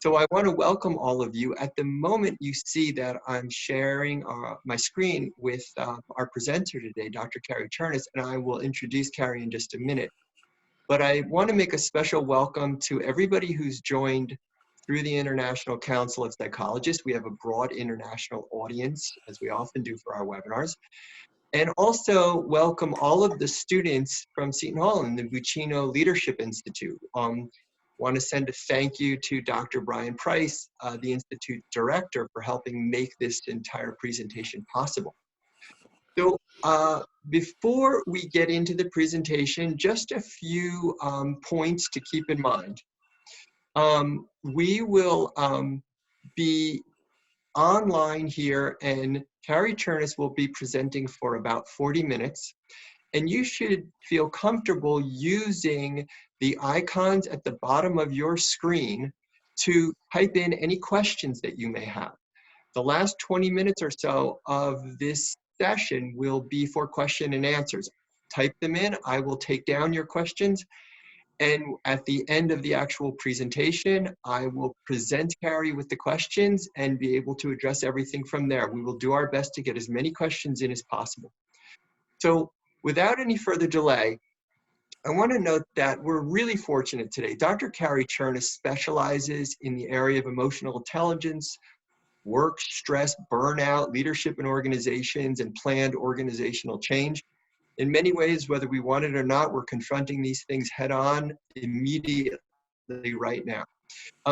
So I want to welcome all of you. At the moment, you see that I'm sharing my screen with our presenter today, Dr. Cary Cherniss, and I will introduce Cary in just a minute. But I want to make a special welcome to everybody who's joined through the International Council of Psychologists. We have a broad international audience, as we often do for our webinars. And also welcome all of the students from Seton Hall and the Buccino Leadership Institute. Want to send a thank you to Dr. Brian Price, the Institute Director, for helping make this entire presentation possible. So before we get into the presentation, just a few points to keep in mind. We will be online here, and Cary Cherniss will be presenting for about 40 minutes. And you should feel comfortable using the icons at the bottom of your screen to type in any questions that you may have. The last 20 minutes or so of this session will be for question and answers. Type them in, I will take down your questions, and at the end of the actual presentation, I will present Cary with the questions and be able to address everything from there. We will do our best to get as many questions in as possible. So without any further delay, I want to note that we're really fortunate today. Dr. Cary Cherniss specializes in the area of emotional intelligence, work, stress, burnout, leadership in organizations, and planned organizational change. In many ways, whether we want it or not, we're confronting these things head on immediately right now.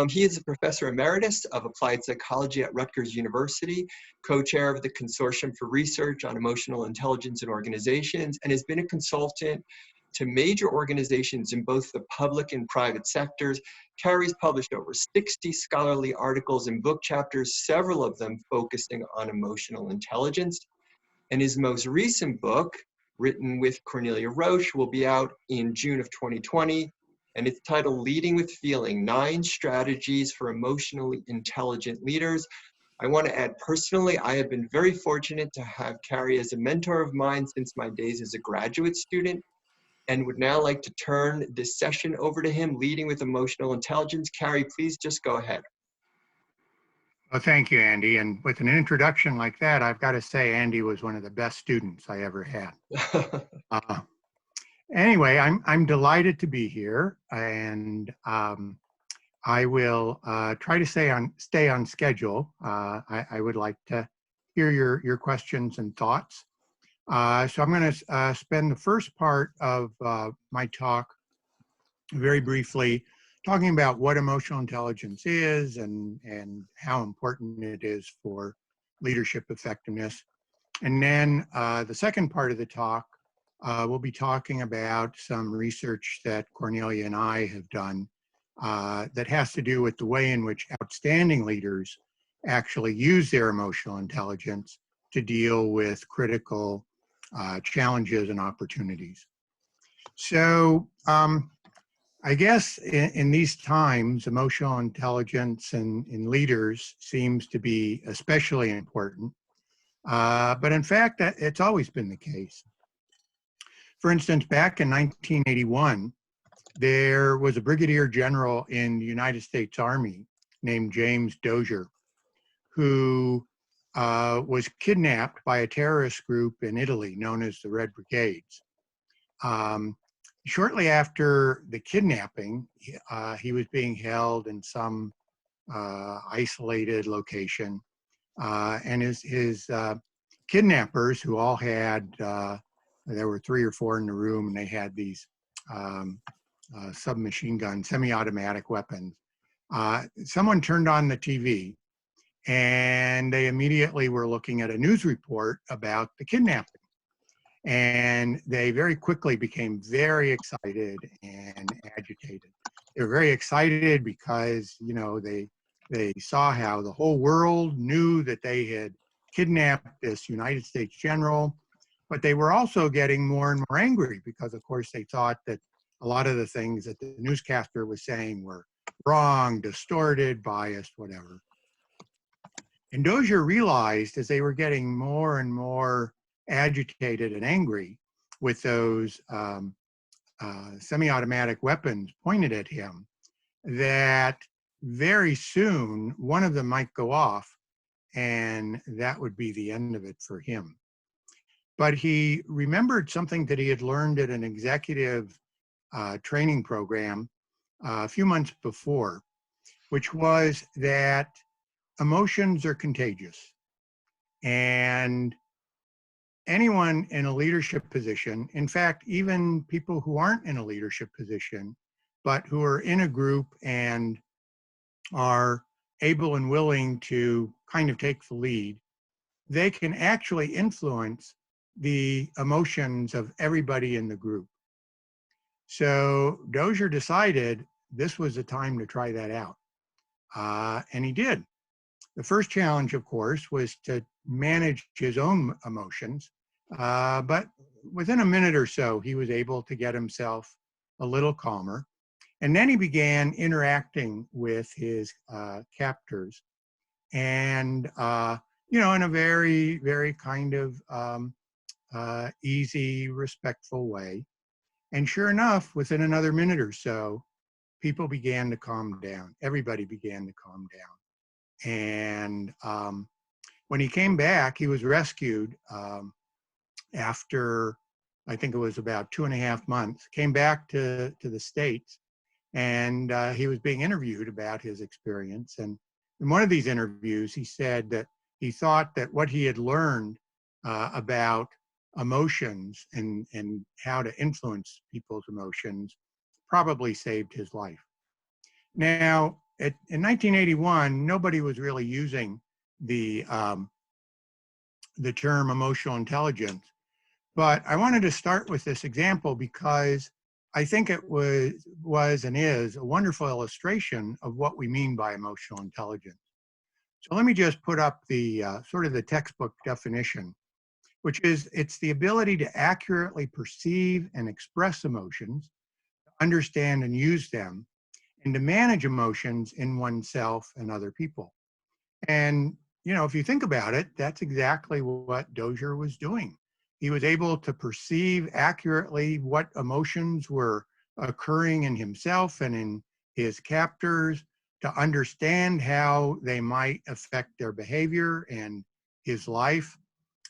He is a professor emeritus of applied psychology at Rutgers University, co-chair of the Consortium for Research on Emotional Intelligence in Organizations, and has been a consultant to major organizations in both the public and private sectors. Cary's published over 60 scholarly articles and book chapters, several of them focusing on emotional intelligence. And his most recent book, written with Cornelia Roche, will be out in June of 2020. And it's titled Leading with Feeling, 9 Strategies for Emotionally Intelligent Leaders. I want to add personally, I have been very fortunate to have Cary as a mentor of mine since my days as a graduate student, and would now like to turn this session over to him, Leading with Emotional Intelligence. Cary, please just go ahead. Well, thank you, Andy. And with an introduction like that, I've got to say Andy was one of the best students I ever had. Anyway, I'm delighted to be here, and I will try to stay on schedule. I would like to hear your questions and thoughts. So I'm going to spend the first part of my talk very briefly talking about what emotional intelligence is and how important it is for leadership effectiveness. And then the second part of the talk, we'll be talking about some research that Cornelia and I have done that has to do with the way in which outstanding leaders actually use their emotional intelligence to deal with critical challenges and opportunities. So I guess in these times, emotional intelligence in leaders seems to be especially important. But in fact, it's always been the case. For instance, back in 1981, there was a brigadier general in the United States Army named James Dozier, who was kidnapped by a terrorist group in Italy known as the Red Brigades. Shortly after the kidnapping, he was being held in some isolated location, and his kidnappers, who all had, there were 3 or 4 in the room, and they had these submachine gun, semi-automatic weapons. Someone turned on the TV, and they immediately were looking at a news report about the kidnapping. And they very quickly became very excited and agitated. They were very excited because, you know, they saw how the whole world knew that they had kidnapped this United States general, but they were also getting more and more angry because, of course, they thought that a lot of the things that the newscaster was saying were wrong, distorted, biased, whatever. And Dozier realized as they were getting more and more agitated and angry with those semi-automatic weapons pointed at him, that very soon one of them might go off, and that would be the end of it for him. But he remembered something that he had learned at an executive training program a few months before, which was that emotions are contagious. And anyone in a leadership position, in fact, even people who aren't in a leadership position, but who are in a group and are able and willing to kind of take the lead, they can actually influence the emotions of everybody in the group. So Dozier decided this was the time to try that out. And he did. The first challenge, of course, was to manage his own emotions. But within a minute or so, he was able to get himself a little calmer. And then he began interacting with his captors. And, in a very, very kind of easy, respectful way. And sure enough, within another minute or so, people began to calm down. Everybody began to calm down. And when he came back, he was rescued after, I think it was about 2.5 months, came back to the States, and he was being interviewed about his experience. And in one of these interviews, he said that he thought that what he had learned about emotions and how to influence people's emotions probably saved his life. Now, in 1981, nobody was really using the term emotional intelligence, but I wanted to start with this example because I think it was and is a wonderful illustration of what we mean by emotional intelligence. So let me just put up the sort of the textbook definition, which is it's the ability to accurately perceive and express emotions, understand and use them, and to manage emotions in oneself and other people. And, if you think about it, that's exactly what Dozier was doing. He was able to perceive accurately what emotions were occurring in himself and in his captors, to understand how they might affect their behavior and his life.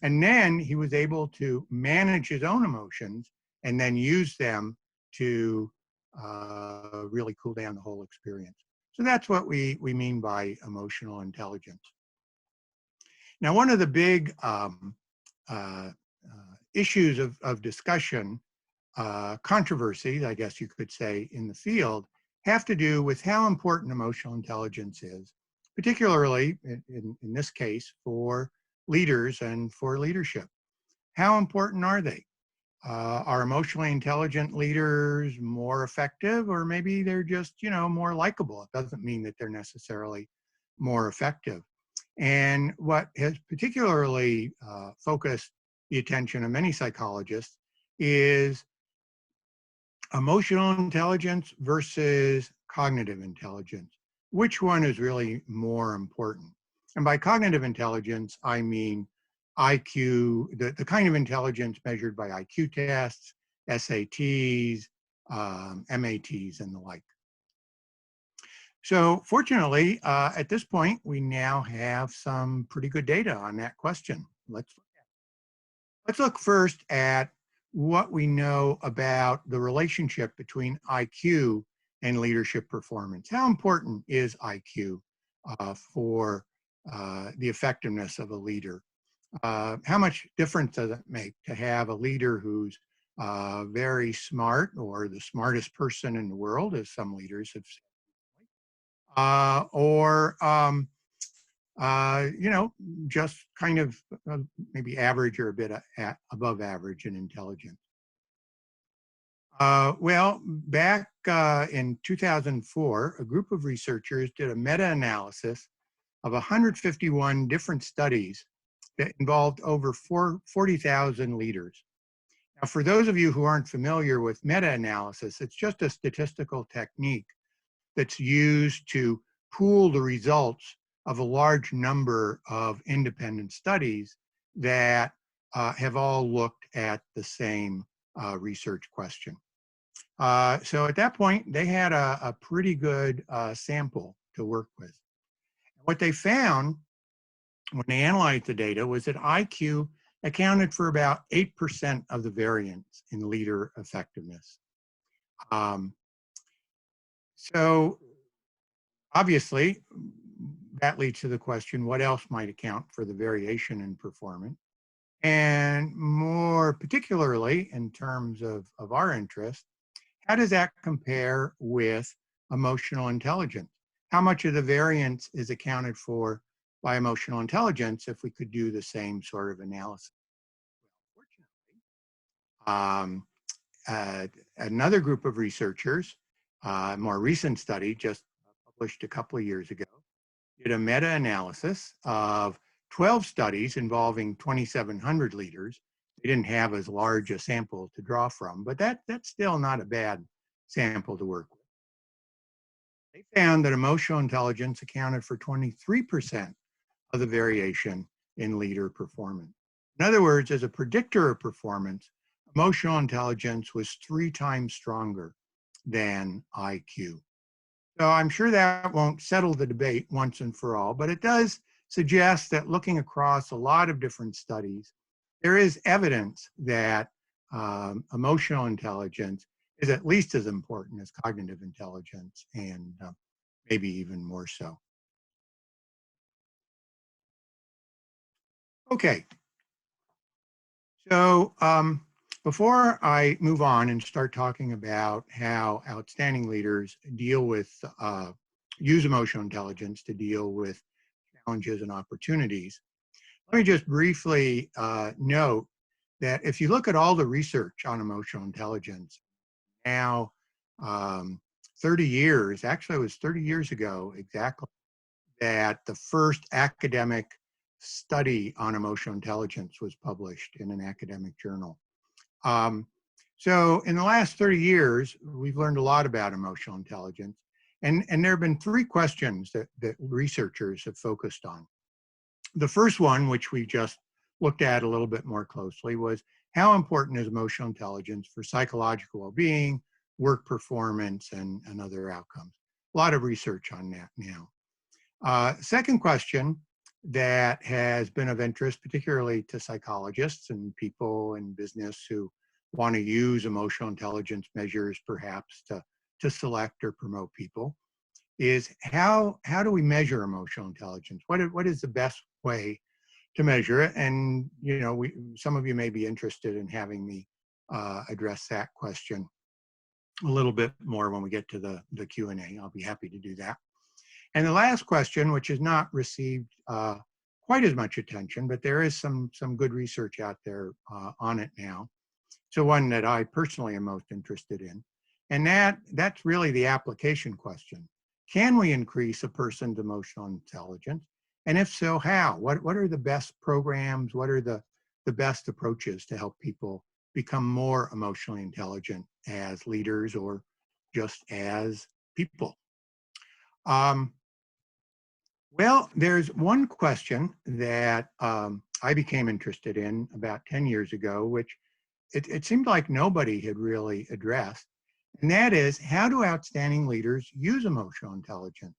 And then he was able to manage his own emotions and then use them to really cool down the whole experience. So that's what we mean by emotional intelligence. Now, one of the big issues of discussion, controversies, I guess you could say, in the field, have to do with how important emotional intelligence is, particularly in this case for leaders and for leadership. How important are they? Are emotionally intelligent leaders more effective, or maybe they're just, more likable? It doesn't mean that they're necessarily more effective. And what has particularly focused the attention of many psychologists is emotional intelligence versus cognitive intelligence. Which one is really more important? And by cognitive intelligence, I mean IQ, the kind of intelligence measured by IQ tests, SATs, MATs, and the like. So fortunately, at this point, we now have some pretty good data on that question. Let's look first at what we know about the relationship between IQ and leadership performance. How important is IQ for the effectiveness of a leader? How much difference does it make to have a leader who's very smart, or the smartest person in the world, as some leaders have said, or just kind of maybe average or a bit above average in intelligence? Well, back in 2004, a group of researchers did a meta-analysis of 151 different studies that involved over 40,000 leaders. Now, for those of you who aren't familiar with meta-analysis, it's just a statistical technique that's used to pool the results of a large number of independent studies that have all looked at the same research question. So at that point, they had a pretty good sample to work with. What they found when they analyzed the data was that IQ accounted for about 8% of the variance in leader effectiveness. So obviously, that leads to the question, what else might account for the variation in performance? And more particularly, in terms of our interest, how does that compare with emotional intelligence? How much of the variance is accounted for by emotional intelligence if we could do the same sort of analysis? Fortunately, another group of researchers, a more recent study just published a couple of years ago, did a meta-analysis of 12 studies involving 2,700 leaders. They didn't have as large a sample to draw from, but that's still not a bad sample to work with. They found that emotional intelligence accounted for 23% of the variation in leader performance. In other words, as a predictor of performance, emotional intelligence was 3 times stronger than IQ. So I'm sure that won't settle the debate once and for all, but it does suggest that looking across a lot of different studies, there is evidence that emotional intelligence is at least as important as cognitive intelligence, and maybe even more so. Okay, so before I move on and start talking about how outstanding leaders deal with, use emotional intelligence to deal with challenges and opportunities, let me just briefly note that if you look at all the research on emotional intelligence, now 30 years, actually it was 30 years ago exactly, that the first academic study on emotional intelligence was published in an academic journal. So in the last 30 years, we've learned a lot about emotional intelligence. And there have been 3 questions that researchers have focused on. The first one, which we just looked at a little bit more closely, was how important is emotional intelligence for psychological well-being, work performance, and other outcomes? A lot of research on that now. Second question that has been of interest, particularly to psychologists and people in business who want to use emotional intelligence measures perhaps to select or promote people, is how do we measure emotional intelligence? What is the best way to measure it? And some of you may be interested in having me address that question a little bit more when we get to the Q&A. I'll be happy to do that. And the last question, which has not received quite as much attention, but there is some good research out there on it now. So one that I personally am most interested in, and that's really the application question. Can we increase a person's emotional intelligence? And if so, how? What are the best programs? What are the best approaches to help people become more emotionally intelligent as leaders or just as people? Well, there's one question that I became interested in about 10 years ago, which it seemed like nobody had really addressed. And that is, how do outstanding leaders use emotional intelligence?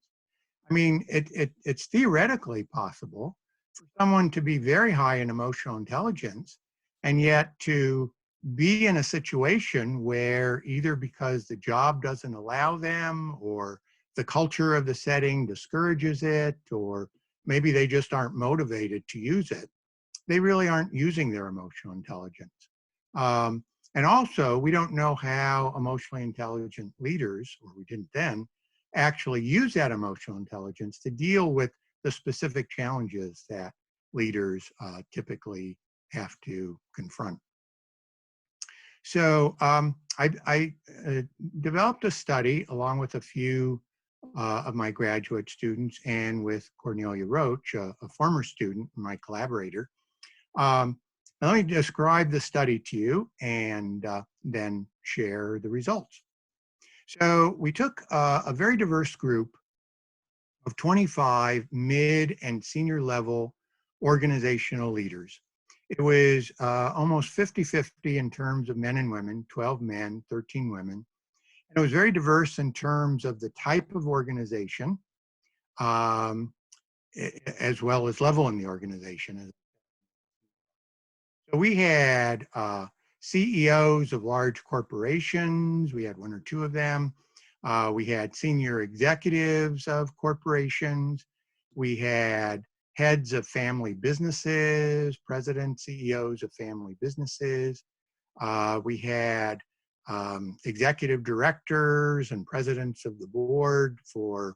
I mean, it's theoretically possible for someone to be very high in emotional intelligence and yet to be in a situation where either because the job doesn't allow them or the culture of the setting discourages it, or maybe they just aren't motivated to use it, they really aren't using their emotional intelligence. And also, we don't know how emotionally intelligent leaders, or we didn't then, actually use that emotional intelligence to deal with the specific challenges that leaders typically have to confront. So I developed a study along with a few of my graduate students and with Cornelia Roach, a former student, my collaborator. Let me describe the study to you and then share the results. So we took a very diverse group of 25 mid and senior level organizational leaders. It was almost 50-50 in terms of men and women, 12 men, 13 women. And it was very diverse in terms of the type of organization, um, as well as level in the organization. So we had CEOs of large corporations. We had one or two of them. We had senior executives of corporations. We had heads of family businesses, presidents, CEOs of family businesses. We had executive directors and presidents of the board for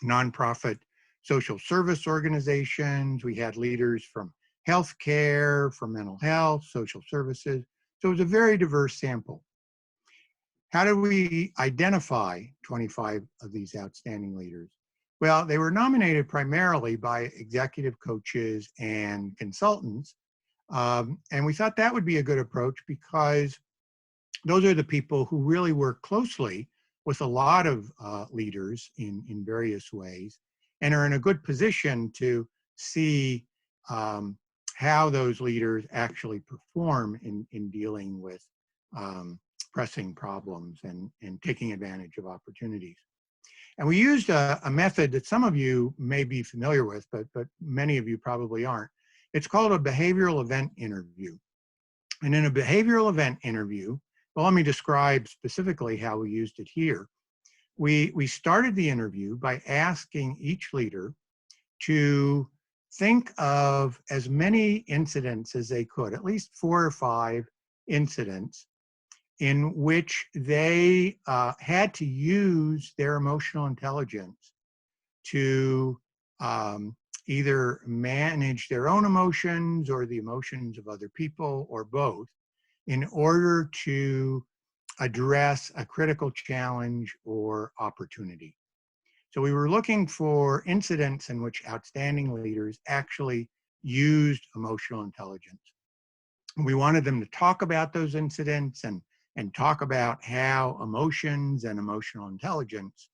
nonprofit social service organizations. We had leaders from healthcare, from mental health, social services. So it was a very diverse sample. How did we identify 25 of these outstanding leaders? Well, they were nominated primarily by executive coaches and consultants. And we thought that would be a good approach because those are the people who really work closely with a lot of leaders in various ways and are in a good position to see how those leaders actually perform in dealing with pressing problems and taking advantage of opportunities. And we used a method that some of you may be familiar with, but many of you probably aren't. It's called a behavioral event interview. And in a behavioral event interview, well, let me describe specifically how we used it here. We started the interview by asking each leader to think of as many incidents as they could, at least 4 or 5 incidents in which they had to use their emotional intelligence to either manage their own emotions or the emotions of other people or both in order to address a critical challenge or opportunity. So we were looking for incidents in which outstanding leaders actually used emotional intelligence. We wanted them to talk about those incidents and talk about how emotions and emotional intelligence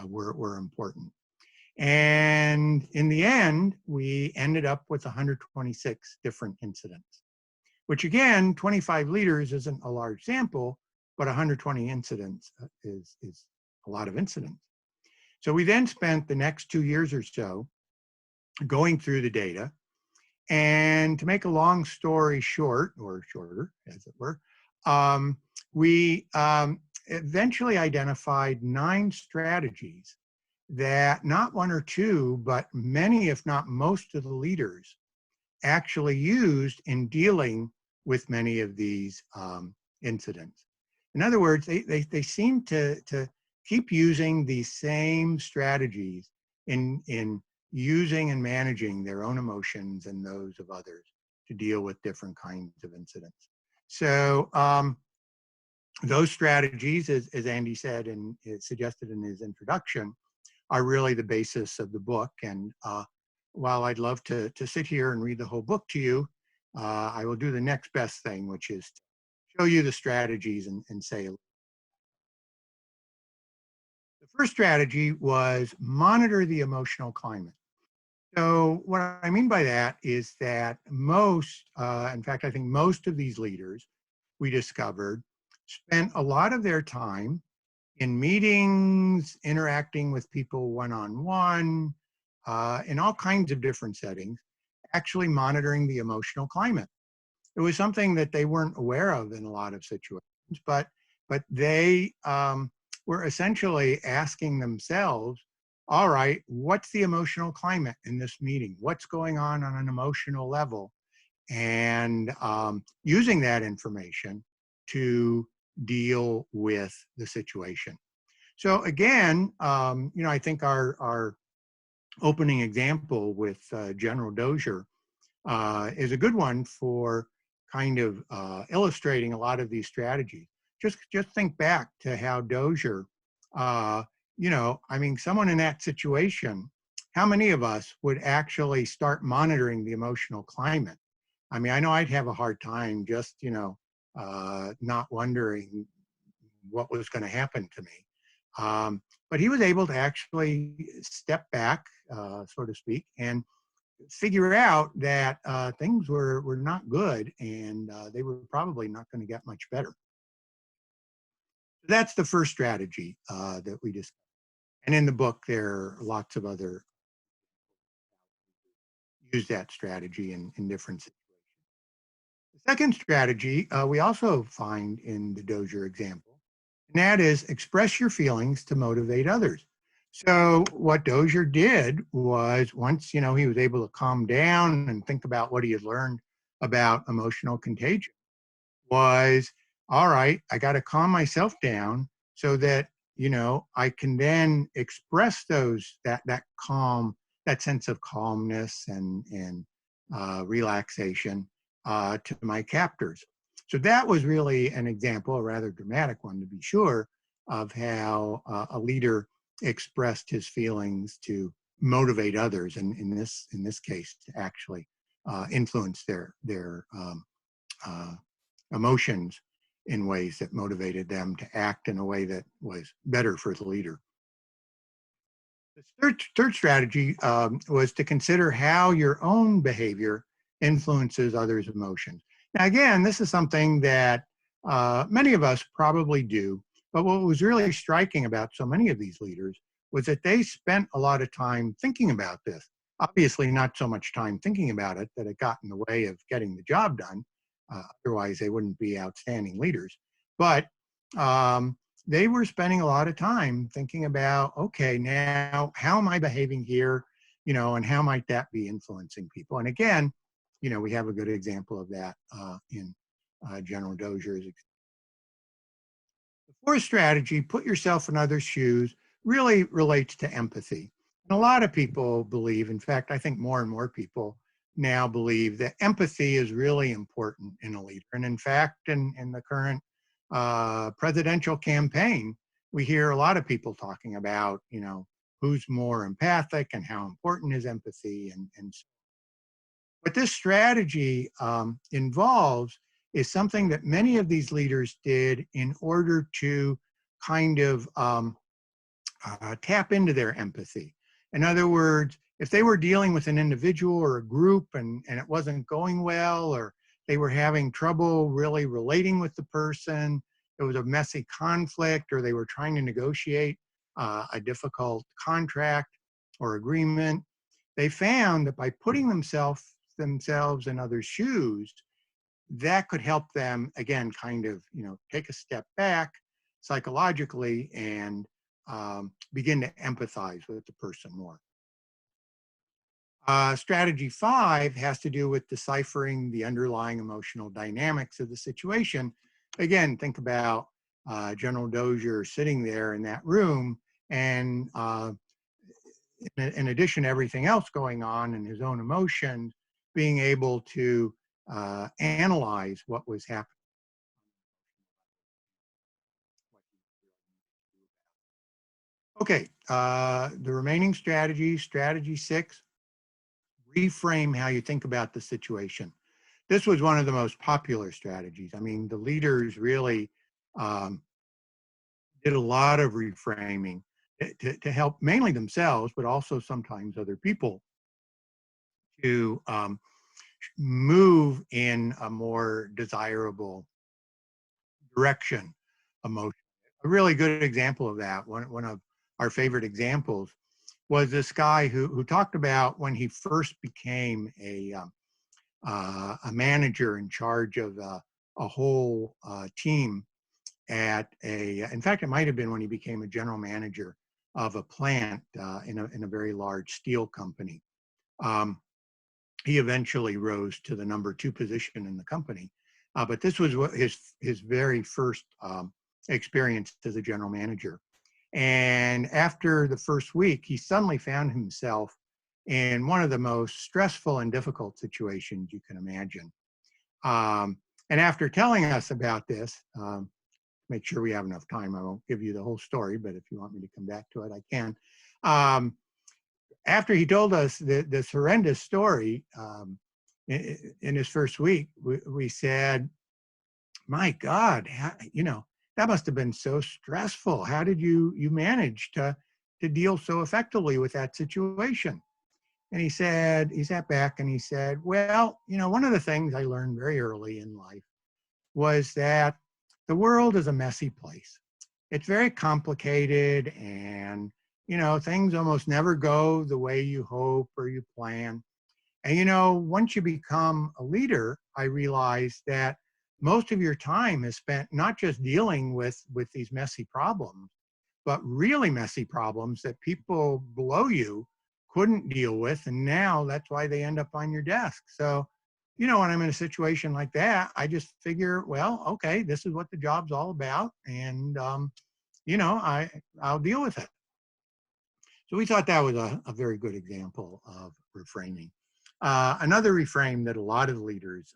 were important. And in the end, we ended up with 126 different incidents, which again, 25 leaders isn't a large sample, but 120 incidents is a lot of incidents. So we then spent the next 2 years or so going through the data. And to make a long story short, or shorter as it were, we eventually identified 9 strategies that not 1 or 2, but many, if not most of the leaders actually used in dealing with many of these incidents. In other words, they seem to keep using these same strategies in using and managing their own emotions and those of others to deal with different kinds of incidents. So those strategies, as Andy said and suggested in his introduction, are really the basis of the book. And while I'd love to sit here and read the whole book to you, I will do the next best thing, which is to show you the strategies and say. The first strategy was monitor the emotional climate. So what I mean by that is that most, in fact, I think most of these leaders we discovered spent a lot of their time in meetings, interacting with people one-on-one, in all kinds of different settings, actually monitoring the emotional climate. It was something that they weren't aware of in a lot of situations, but they were essentially asking themselves, all right, what's the emotional climate in this meeting? What's going on an emotional level? And using that information to deal with the situation. So again, I think our opening example with General Dozier is a good one for kind of illustrating a lot of these strategies. Just think back to how Dozier, someone in that situation, how many of us would actually start monitoring the emotional climate? I mean, I know I'd have a hard time just, not wondering what was going to happen to me. But he was able to actually step back, so to speak, and figure out that things were not good and they were probably not going to get much better. That's the first strategy that we discussed. And in the book, there are lots of other use that strategy in different situations. The second strategy we also find in the Dozier example, and that is express your feelings to motivate others. So what Dozier did was once, he was able to calm down and think about what he had learned about emotional contagion was, all right, I got to calm myself down so that, I can then express that calm, that sense of calmness and relaxation to my captors. So that was really an example, a rather dramatic one to be sure, of how a leader expressed his feelings to motivate others, and in this case, to actually influence their emotions in ways that motivated them to act in a way that was better for the leader. The third strategy was to consider how your own behavior influences others' emotions. Now, again, this is something that many of us probably do, but what was really striking about so many of these leaders was that they spent a lot of time thinking about this. Obviously, not so much time thinking about it that it got in the way of getting the job done. Otherwise, they wouldn't be outstanding leaders. But they were spending a lot of time thinking about, okay, now how am I behaving here, and how might that be influencing people? And again, we have a good example of that in General Dozier's. The fourth strategy, put yourself in others' shoes, really relates to empathy. And a lot of people believe, in fact, I think more and more people now believe that empathy is really important in a leader. And in fact, in the current presidential campaign, we hear a lot of people talking about, who's more empathic and how important is empathy. And what this strategy involves is something that many of these leaders did in order to kind of tap into their empathy. In other words, if they were dealing with an individual or a group and it wasn't going well, or they were having trouble really relating with the person, it was a messy conflict, or they were trying to negotiate a difficult contract or agreement, they found that by putting themselves in others' shoes, that could help them, again, kind of, take a step back psychologically and begin to empathize with the person more. Strategy 5 has to do with deciphering the underlying emotional dynamics of the situation. Again, think about General Dozier sitting there in that room, and in addition to everything else going on and his own emotions, being able to analyze what was happening. Okay, the remaining strategies, strategy 6, reframe how you think about the situation. This was one of the most popular strategies. I mean, the leaders really did a lot of reframing to help mainly themselves, but also sometimes other people to move in a more desirable direction emotion. A really good example of that, one of our favorite examples, was this guy who talked about when he first became a manager in charge of a whole team at in fact, it might have been when he became a general manager of a plant in a very large steel company. He eventually rose to the number 2 position in the company. But this was his very first experience as a general manager. And after the first week, he suddenly found himself in one of the most stressful and difficult situations you can imagine. And after telling us about this, make sure we have enough time, I won't give you the whole story, but if you want me to come back to it, I can. After he told us this horrendous story in his first week, we said, my God, that must have been so stressful. How did you manage to deal so effectively with that situation? And he sat back and he said, well, one of the things I learned very early in life was that the world is a messy place. It's very complicated, and things almost never go the way you hope or you plan. And, once you become a leader, I realized that most of your time is spent not just dealing with these messy problems, but really messy problems that people below you couldn't deal with. And now that's why they end up on your desk. So, when I'm in a situation like that, I just figure, well, okay, this is what the job's all about. And, I'll deal with it. So we thought that was a very good example of reframing. Another reframe that a lot of leaders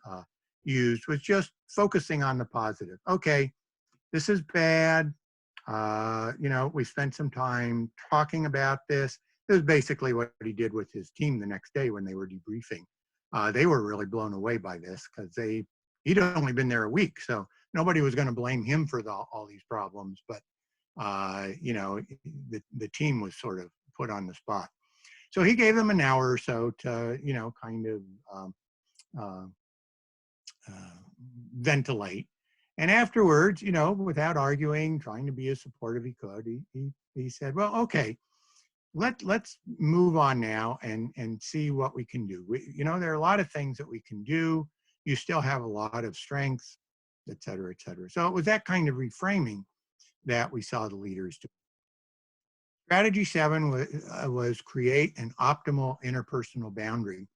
used was just focusing on the positive. Okay, this is bad. We spent some time talking about this. This is basically what he did with his team the next day when they were debriefing. They were really blown away by this because he'd only been there a week, so nobody was going to blame him for all these problems. But the team was sort of put on the spot. So he gave them an hour or so to, kind of uh, ventilate. And afterwards, without arguing, trying to be as supportive he could, he said, well, okay, let's move on now and see what we can do. There are a lot of things that we can do. You still have a lot of strengths, et cetera, et cetera. So it was that kind of reframing that we saw the leaders do. Strategy 7 was create an optimal interpersonal boundary.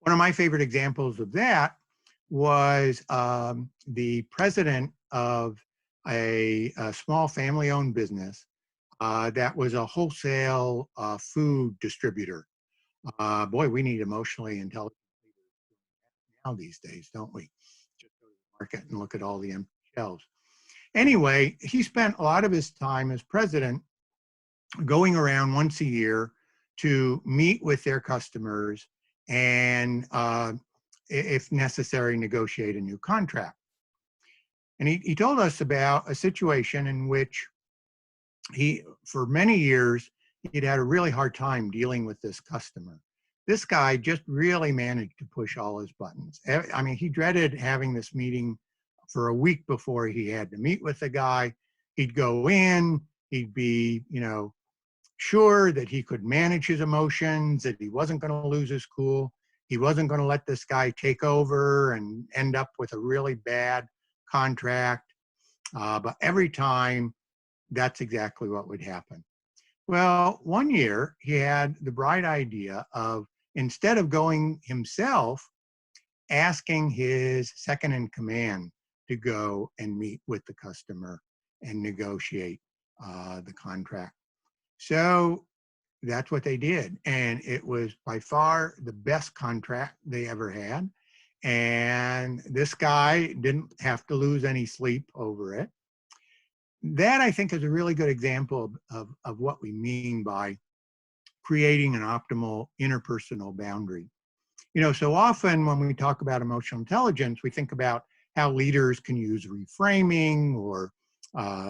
One of my favorite examples of that was the president of a small family-owned business that was a wholesale food distributor. Boy, we need emotionally intelligent leaders now these days, don't we? Just go to the market and look at all the empty shelves. Anyway, he spent a lot of his time as president going around once a year to meet with their customers and, if necessary, negotiate a new contract. And he told us about a situation in which for many years, he'd had a really hard time dealing with this customer. This guy just really managed to push all his buttons. I mean, he dreaded having this meeting for a week before he had to meet with the guy. He'd go in, he'd be, sure that he could manage his emotions, that he wasn't going to lose his cool. He wasn't going to let this guy take over and end up with a really bad contract. But every time, that's exactly what would happen. Well, one year, he had the bright idea of, instead of going himself, asking his second in command to go and meet with the customer and negotiate the contract. So that's what they did. And it was by far the best contract they ever had. And this guy didn't have to lose any sleep over it. That, I think, is a really good example of what we mean by creating an optimal interpersonal boundary. So often when we talk about emotional intelligence, we think about how leaders can use reframing or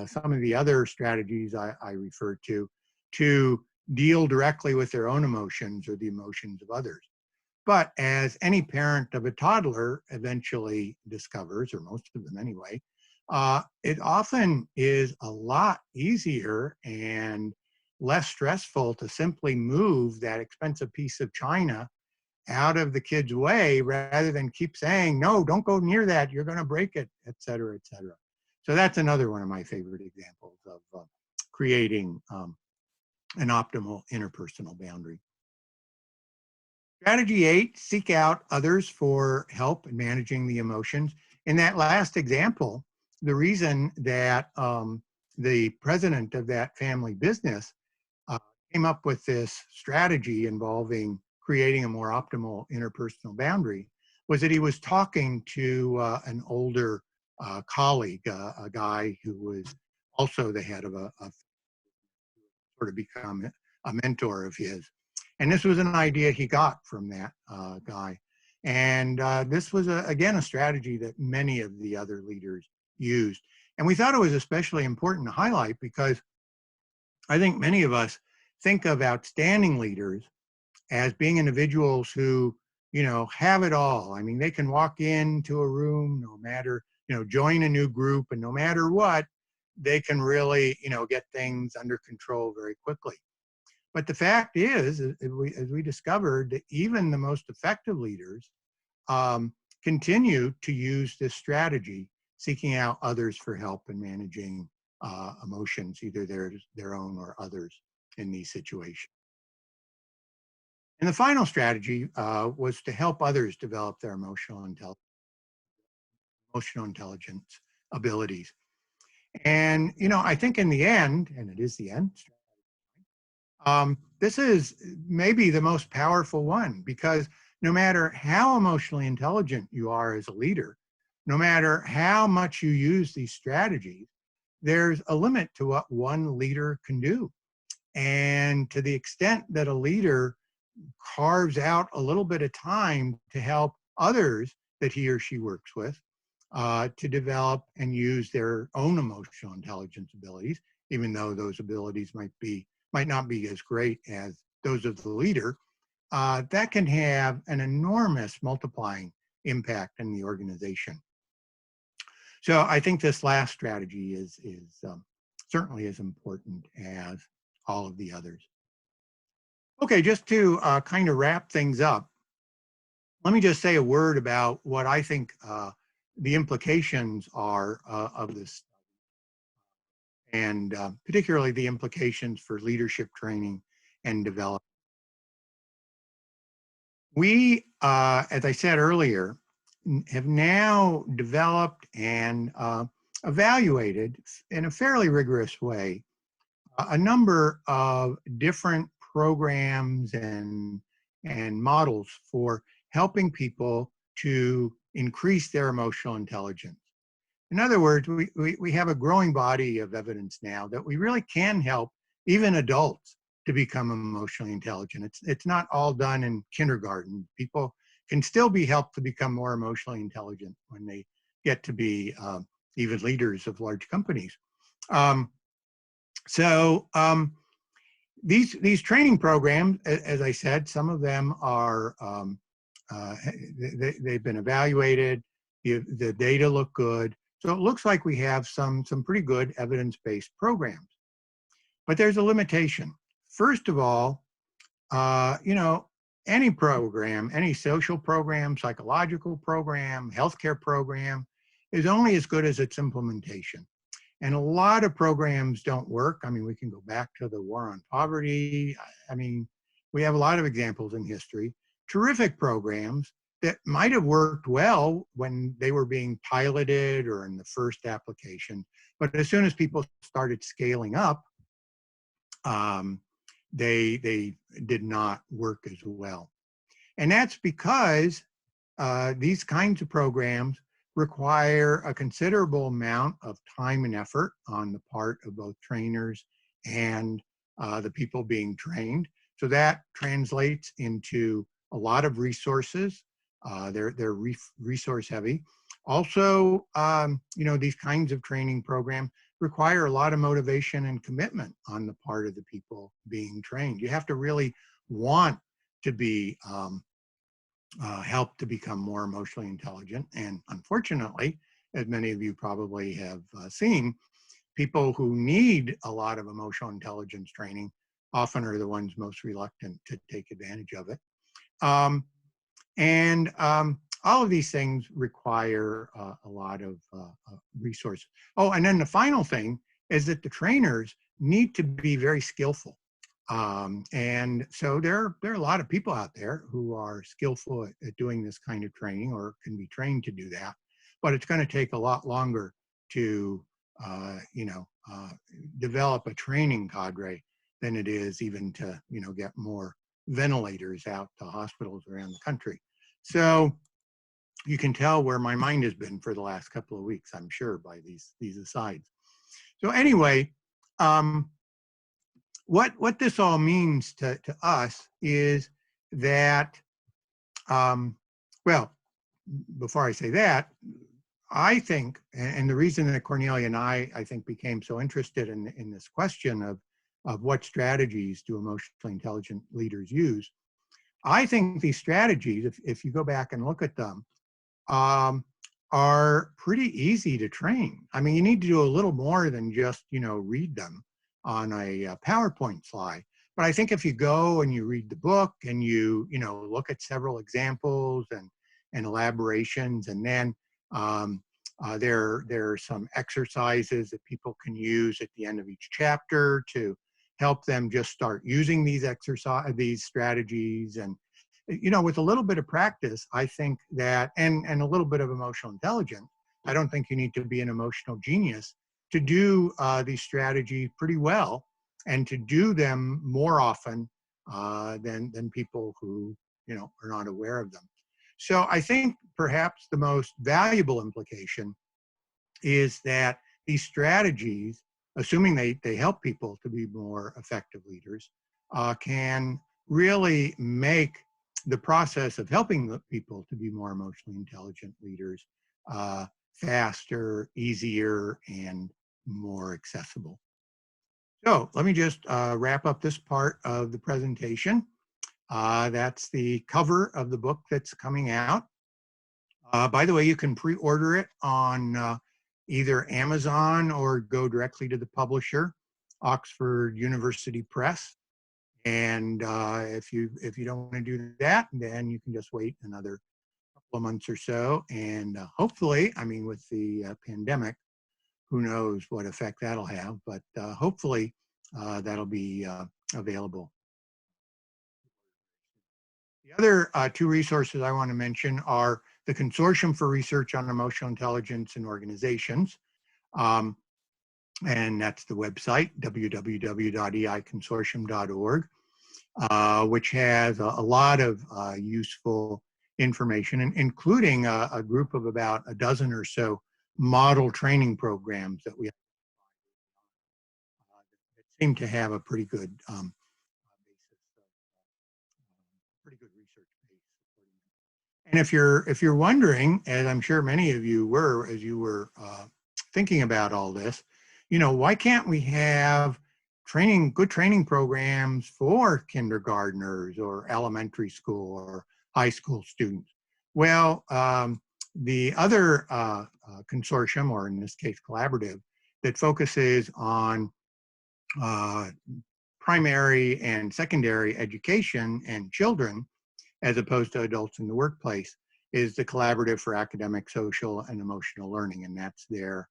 some of the other strategies I refer to deal directly with their own emotions or the emotions of others. But as any parent of a toddler eventually discovers, or most of them anyway, it often is a lot easier and less stressful to simply move that expensive piece of china out of the kid's way rather than keep saying, no, don't go near that, you're going to break it, et cetera, et cetera. So that's another one of my favorite examples of creating an optimal interpersonal boundary. Strategy 8, seek out others for help in managing the emotions. In that last example, the reason that the president of that family business came up with this strategy involving creating a more optimal interpersonal boundary was that he was talking to an older colleague, a guy who was also the head of a sort of become a mentor of his. And this was an idea he got from that guy. And this was, again, a strategy that many of the other leaders used. And we thought it was especially important to highlight because I think many of us think of outstanding leaders as being individuals who, have it all. I mean, they can walk into a room no matter, join a new group, and no matter what, they can really, get things under control very quickly. But the fact is, as we discovered, that even the most effective leaders continue to use this strategy, seeking out others for help in managing emotions, either their own or others in these situations. And the final strategy was to help others develop their emotional intelligence abilities. And, I think in the end, and it is the end, this is maybe the most powerful one, because no matter how emotionally intelligent you are as a leader, no matter how much you use these strategies, there's a limit to what one leader can do. And to the extent that a leader carves out a little bit of time to help others that he or she works with to develop and use their own emotional intelligence abilities, even though those abilities might not be as great as those of the leader, that can have an enormous multiplying impact in the organization. So I think this last strategy is certainly as important as all of the others. Okay, just to kind of wrap things up, let me just say a word about what I think the implications are of this, and particularly the implications for leadership training and development. We, as I said earlier, have now developed and evaluated in a fairly rigorous way a number of different programs and models for helping people to increase their emotional intelligence. In other words, we have a growing body of evidence now that we really can help even adults to become emotionally intelligent. It's not all done in kindergarten. People can still be helped to become more emotionally intelligent when they get to be even leaders of large companies. These training programs, as I said, some of them are they've been evaluated. The data look good, so it looks like we have some pretty good evidence-based programs. But there's a limitation. First of all, any program, any social program, psychological program, healthcare program, is only as good as its implementation. And a lot of programs don't work. I mean, we can go back to the war on poverty. I mean, we have a lot of examples in history. Terrific programs that might have worked well when they were being piloted or in the first application. But as soon as people started scaling up, they did not work as well. And that's because these kinds of programs require a considerable amount of time and effort on the part of both trainers and the people being trained. So that translates into a lot of resources. They're resource heavy. Also, these kinds of training programs require a lot of motivation and commitment on the part of the people being trained. You have to really want to be helped to become more emotionally intelligent. And unfortunately, as many of you probably have seen, people who need a lot of emotional intelligence training often are the ones most reluctant to take advantage of it. All of these things require a lot of resources. Oh, and then the final thing is that the trainers need to be very skillful. And so there are a lot of people out there who are skillful at doing this kind of training or can be trained to do that, but it's going to take a lot longer to develop a training cadre than it is even to get more ventilators out to hospitals around the country. So you can tell where my mind has been for the last couple of weeks, I'm sure, by these asides. So anyway, what this all means to us is that, well, before I say that, I think, and the reason that Cornelia and I think, became so interested in this question of what strategies do emotionally intelligent leaders use, I think these strategies, if you go back and look at them, are pretty easy to train. I mean, you need to do a little more than just, read them on a PowerPoint slide. But I think if you go and you read the book and look at several examples and elaborations, and then there are some exercises that people can use at the end of each chapter to help them just start using these strategies. And with a little bit of practice, I think that, and a little bit of emotional intelligence, I don't think you need to be an emotional genius to do these strategies pretty well, and to do them more often than people who are not aware of them. So I think perhaps the most valuable implication is that these strategies, assuming they help people to be more effective leaders, can really make the process of helping the people to be more emotionally intelligent leaders faster, easier, and more accessible. So let me just wrap up this part of the presentation. That's the cover of the book that's coming out. By the way, you can pre-order it on either Amazon or go directly to the publisher, Oxford University Press. And if you don't want to do that, then you can just wait another couple of months or so. And hopefully, I mean, with the pandemic, who knows what effect that'll have, but hopefully that'll be available. The other two resources I want to mention are the Consortium for Research on Emotional Intelligence in Organizations. And that's the website, www.eiconsortium.org, which has a lot of useful information, including a group of about a dozen or so model training programs that we have that seem to have a pretty good basis, pretty good research base. And if you're wondering, as I'm sure many of you were as you were thinking about all this, why can't we have good training programs for kindergartners or elementary school or high school students? Well, the other consortium, or in this case collaborative, that focuses on primary and secondary education and children, as opposed to adults in the workplace, is the Collaborative for Academic, Social, and Emotional Learning, and that's their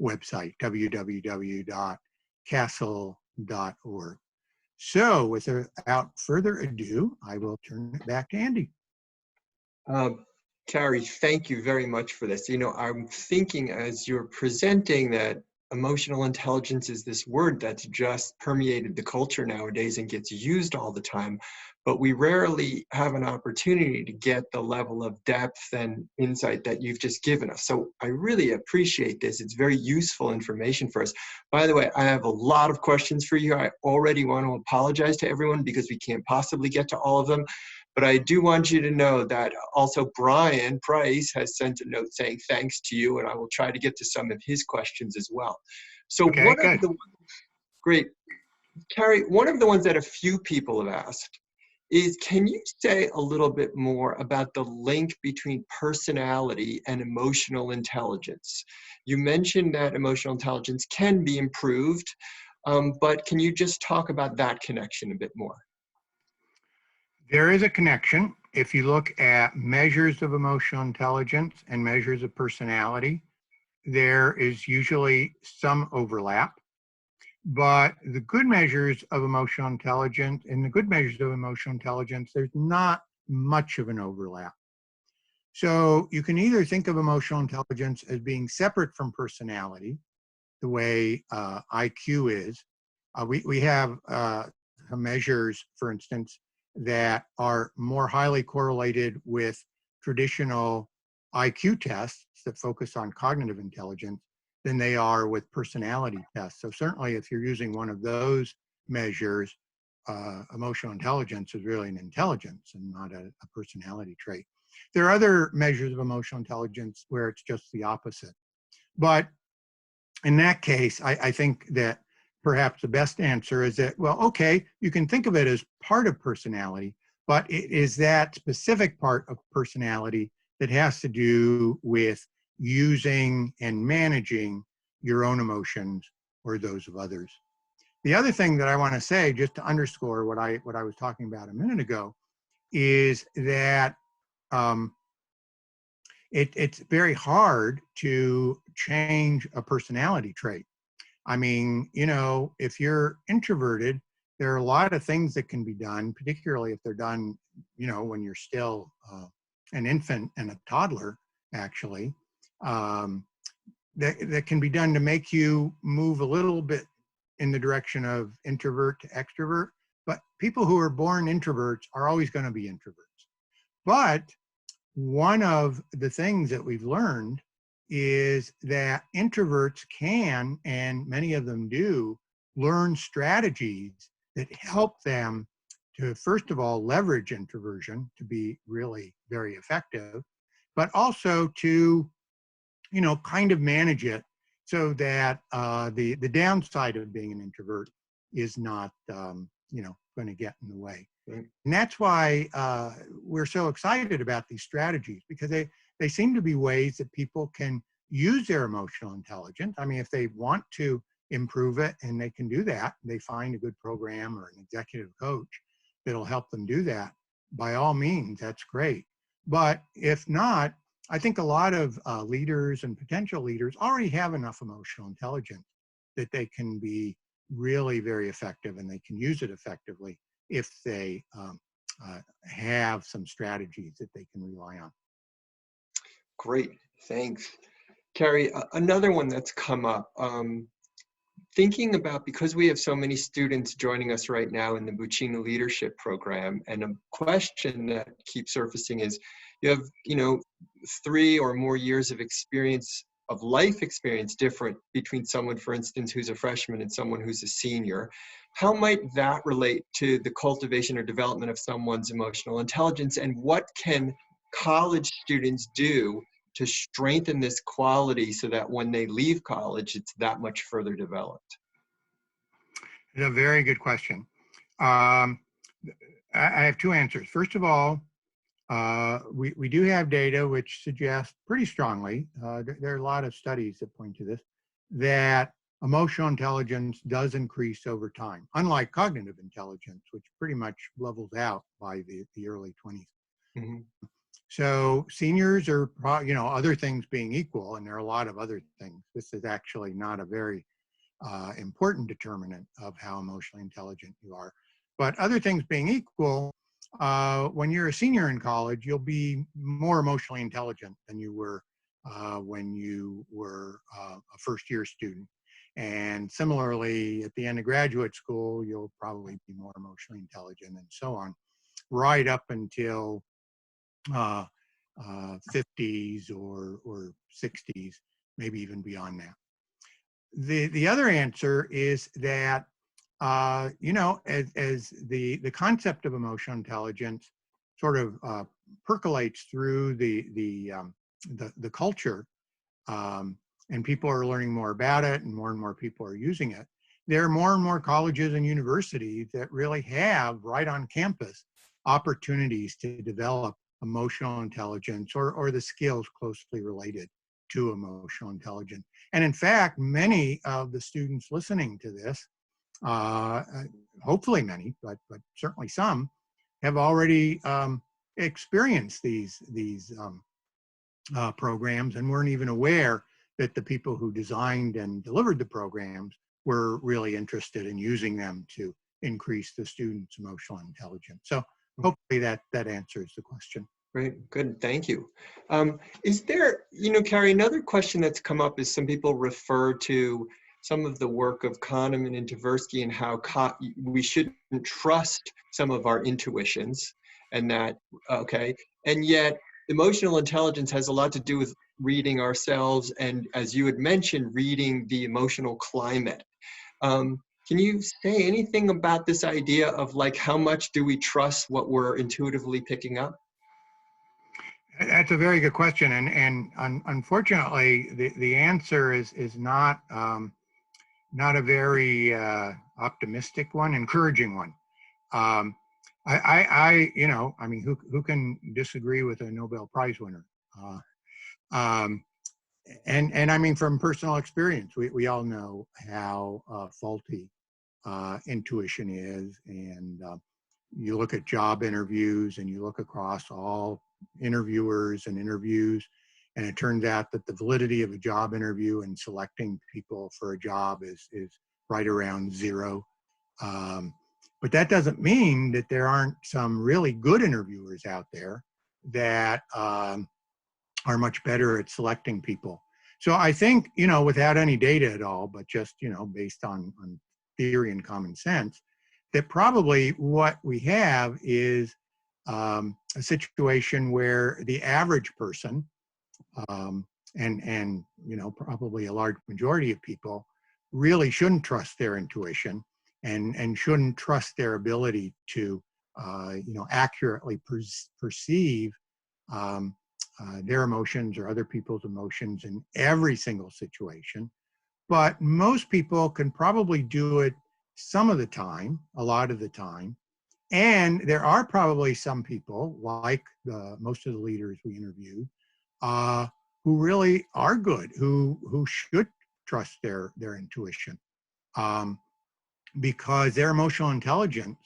website, www.castle.org. So without further ado, I will turn it back to Andy. Cary, thank you very much for this. I'm thinking as you're presenting that emotional intelligence is this word that's just permeated the culture nowadays and gets used all the time, but we rarely have an opportunity to get the level of depth and insight that you've just given us. So I really appreciate this. It's very useful information for us. By the way, I have a lot of questions for you. I already want to apologize to everyone because we can't possibly get to all of them. But I do want you to know that also Brian Price has sent a note saying thanks to you, and I will try to get to some of his questions as well. So Okay, good. Great. Cary, one of the ones that a few people have asked is, can you say a little bit more about the link between personality and emotional intelligence? You mentioned that emotional intelligence can be improved, but can you just talk about that connection a bit more? There is a connection. If you look at measures of emotional intelligence and measures of personality, there is usually some overlap. But the good measures of emotional intelligence, there's not much of an overlap. So you can either think of emotional intelligence as being separate from personality, the way IQ is. We have some measures, for instance, that are more highly correlated with traditional IQ tests that focus on cognitive intelligence than they are with personality tests. So certainly if you're using one of those measures, emotional intelligence is really an intelligence and not a personality trait. There are other measures of emotional intelligence where it's just the opposite. But in that case, I think that perhaps the best answer is that, well, okay, you can think of it as part of personality, but it is that specific part of personality that has to do with using and managing your own emotions or those of others. The other thing that I want to say, just to underscore what I was talking about a minute ago, is that it's very hard to change a personality trait. I mean, you know, if you're introverted, there are a lot of things that can be done, particularly if they're done, you know, when you're still an infant and a toddler, actually, um, that can be done to make you move a little bit in the direction of introvert to extrovert. But people who are born introverts are always going to be introverts. But one of the things that we've learned is that introverts can, and many of them do, learn strategies that help them to, first of all, leverage introversion to be really very effective, but also to, you know, kind of manage it so that the downside of being an introvert is not, you know, going to get in the way. Right. And that's why we're so excited about these strategies, because they seem to be ways that people can use their emotional intelligence. I mean, if they want to improve it and they can do that, they find a good program or an executive coach that'll help them do that, by all means, that's great. But if not, I think a lot of leaders and potential leaders already have enough emotional intelligence that they can be really very effective, and they can use it effectively if they have some strategies that they can rely on. Great, thanks. Cary, another one that's come up, thinking about, because we have so many students joining us right now in the Buccino Leadership Program, and a question that keeps surfacing is, you have, you know, 3 or more years of experience, of life experience, different between someone, for instance, who's a freshman and someone who's a senior. How might that relate to the cultivation or development of someone's emotional intelligence, and what can college students do to strengthen this quality so that when they leave college, it's that much further developed? It's a very good question. Um, I have 2 answers. First of all, we do have data which suggests pretty strongly, there are a lot of studies that point to this, that emotional intelligence does increase over time, unlike cognitive intelligence, which pretty much levels out by the early 20s. Mm-hmm. So seniors are, you know, other things being equal, and there are a lot of other things, this is actually not a very important determinant of how emotionally intelligent you are. But other things being equal, when you're a senior in college, you'll be more emotionally intelligent than you were when you were a first-year student. And similarly, at the end of graduate school, you'll probably be more emotionally intelligent, and so on, right up until 50s or 60s, maybe even beyond that. The other answer is that you know, as the concept of emotional intelligence sort of percolates through the culture, and people are learning more about it, and more people are using it, there are more and more colleges and universities that really have right on campus opportunities to develop emotional intelligence or the skills closely related to emotional intelligence. And in fact, many of the students listening to this, hopefully many, but certainly some, have already experienced these programs and weren't even aware that the people who designed and delivered the programs were really interested in using them to increase the students' emotional intelligence. So hopefully that answers the question. Great, good, thank you. Is there, you know, Cary, another question that's come up is some people refer to some of the work of Kahneman and Tversky and how we shouldn't trust some of our intuitions, and that, okay, and yet emotional intelligence has a lot to do with reading ourselves and, as you had mentioned, reading the emotional climate. Can you say anything about this idea of, like, how much do we trust what we're intuitively picking up? That's a very good question, and unfortunately, the answer is not not a very optimistic one, encouraging one. Um, you know, I mean, who can disagree with a Nobel Prize winner? Uh, um, and I mean, from personal experience, we all know how faulty intuition is. And you look at job interviews and you look across all interviewers and interviews, and it turns out that the validity of a job interview and selecting people for a job is right around zero. But that doesn't mean that there aren't some really good interviewers out there that are much better at selecting people. So I think, without any data at all, but just, based on theory and common sense, that probably what we have is a situation where the average person, and probably a large majority of people, really shouldn't trust their intuition and shouldn't trust their ability to accurately perceive um, their emotions or other people's emotions in every single situation. But most people can probably do it some of the time, a lot of the time. And there are probably some people, like most of the leaders we interviewed, who really are good, who should trust their intuition, um, because their emotional intelligence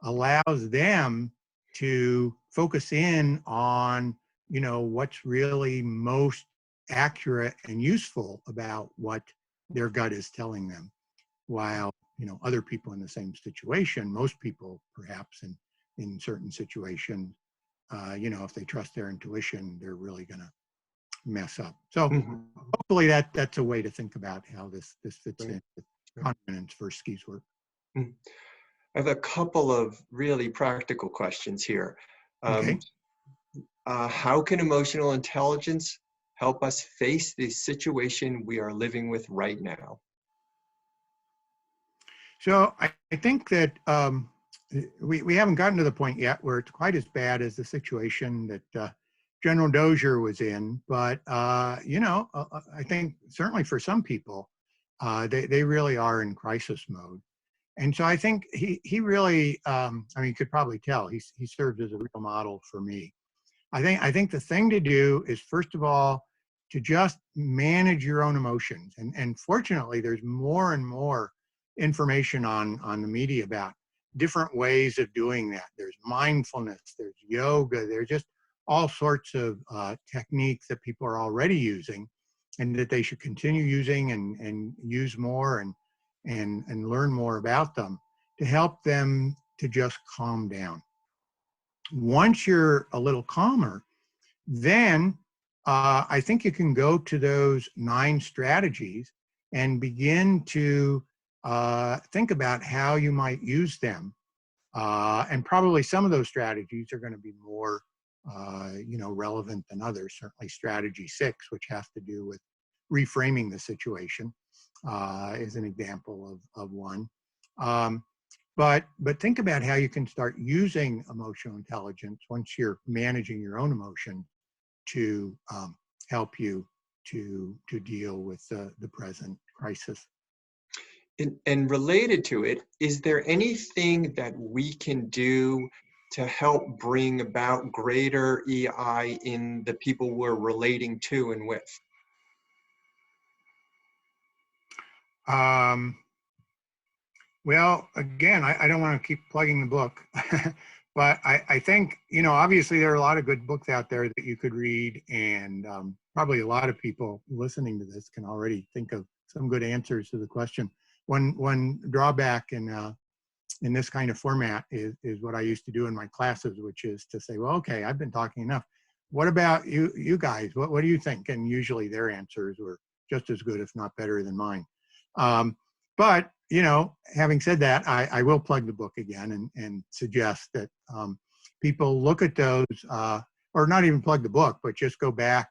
allows them to focus in on what's really most accurate and useful about what their gut is telling them, while other people in the same situation, most people perhaps in certain situations, if they trust their intuition, they're really going to mess up. So hopefully that's a way to think about how this fits in with confidence versus skis work. I have a couple of really practical questions here. Okay. How can emotional intelligence help us face the situation we are living with right now? So I think that we haven't gotten to the point yet where it's quite as bad as the situation that General Dozier was in. But, I think certainly for some people, they really are in crisis mode. And so I think he really, you could probably tell, he served as a real model for me. I think the thing to do is, first of all, to just manage your own emotions. And fortunately, there's more and more information on the media about different ways of doing that. There's mindfulness, there's yoga, there's just all sorts of techniques that people are already using and that they should continue using and use more and learn more about them to help them to just calm down. Once you're a little calmer, then I think you can go to those 9 strategies and begin to think about how you might use them. And probably some of those strategies are going to be more, relevant than others. Certainly strategy 6, which has to do with reframing the situation, is an example of one. But think about how you can start using emotional intelligence once you're managing your own emotion to help you to deal with the present crisis. And related to it, is there anything that we can do to help bring about greater EI in the people we're relating to and with? Well, again, I don't want to keep plugging the book, but I think, obviously there are a lot of good books out there that you could read, and probably a lot of people listening to this can already think of some good answers to the question. One drawback in this kind of format is what I used to do in my classes, which is to say, well, okay, I've been talking enough. What about you guys? What do you think? And usually their answers were just as good, if not better than mine. But, having said that, I will plug the book again and suggest that people look at those, or not even plug the book, but just go back.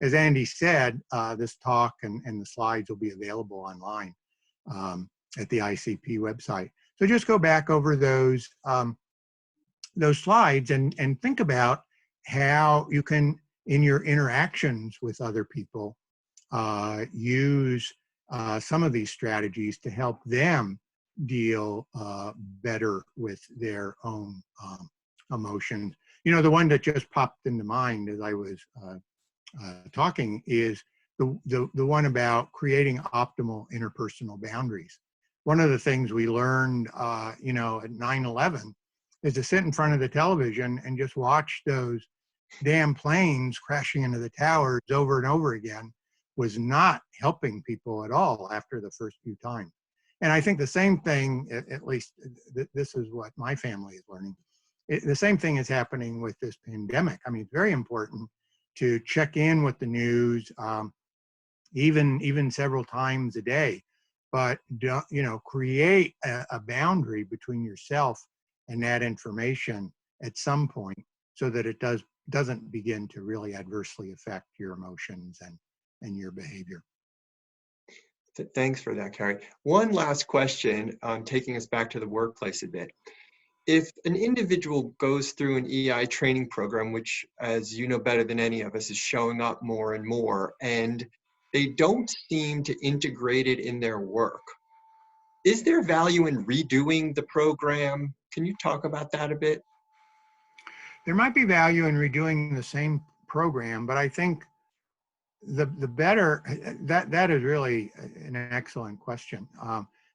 As Andy said, this talk and the slides will be available online at the ICP website. So just go back over those slides and think about how you can, in your interactions with other people, use some of these strategies to help them deal better with their own emotions. The one that just popped into mind as I was talking is the one about creating optimal interpersonal boundaries. One of the things we learned, you know, at 9/11 is to sit in front of the television and just watch those damn planes crashing into the towers over and over again was not helping people at all after the first few times. And I think the same thing, at least this is what my family is learning, the same thing is happening with this pandemic. I mean, it's very important to check in with the news, even several times a day, but you know, create a boundary between yourself and that information at some point, so that it doesn't begin to really adversely affect your emotions and your behavior. Thanks for that, Cary. One last question, taking us back to the workplace a bit. If an individual goes through an EI training program, which, as you know better than any of us, is showing up more and more, and they don't seem to integrate it in their work, is there value in redoing the program? Can you talk about that a bit? There might be value in redoing the same program, but I think the better, that is really an excellent question,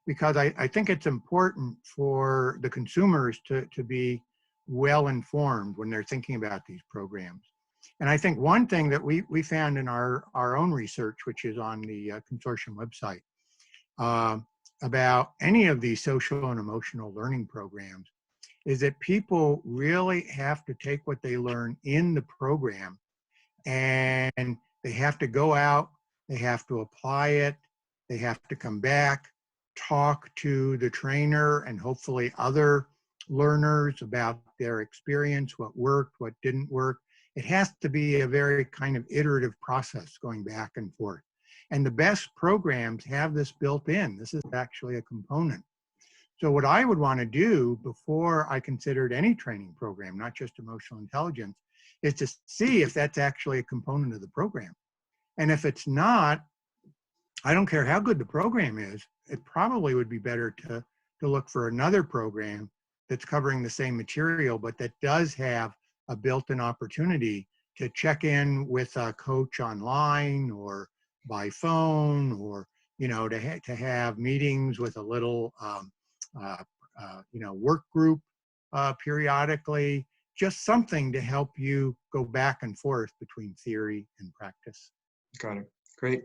because I think it's important for the consumers to be well informed when they're thinking about these programs. And I think one thing that we found in our own research, which is on the consortium website, about any of these social and emotional learning programs, is that people really have to take what they learn in the program, and they have to go out, they have to apply it, they have to come back, talk to the trainer and hopefully other learners about their experience, what worked, what didn't work. It has to be a very kind of iterative process going back and forth. And the best programs have this built in. This is actually a component. So what I would want to do before I considered any training program, not just emotional intelligence, is to see if that's actually a component of the program. And if it's not, I don't care how good the program is, it probably would be better to look for another program that's covering the same material, but that does have a built-in opportunity to check in with a coach online or by phone, or, you know, to have meetings with a little, you know, work group periodically, just something to help you go back and forth between theory and practice. Got it. Great.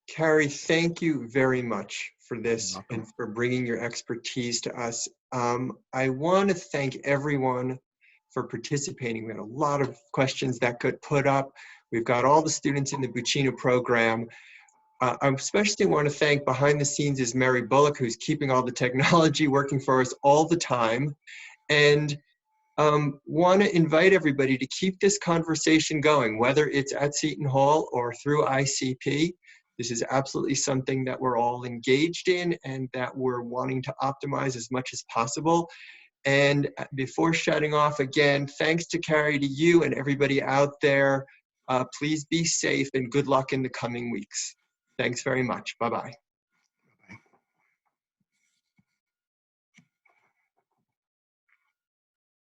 Cary, thank you very much for this You're welcome. and for bringing your expertise to us. I want to thank everyone for participating. We had a lot of questions that got put up. We've got all the students in the Buccino program. I especially want to thank, behind the scenes, is Mary Bullock, who's keeping all the technology working for us all the time. And want to invite everybody to keep this conversation going, whether it's at Seton Hall or through ICP. This is absolutely something that we're all engaged in and that we're wanting to optimize as much as possible. And before shutting off, again, thanks to Cary, to you and everybody out there. Please be safe and good luck in the coming weeks. Thanks very much. Bye-bye.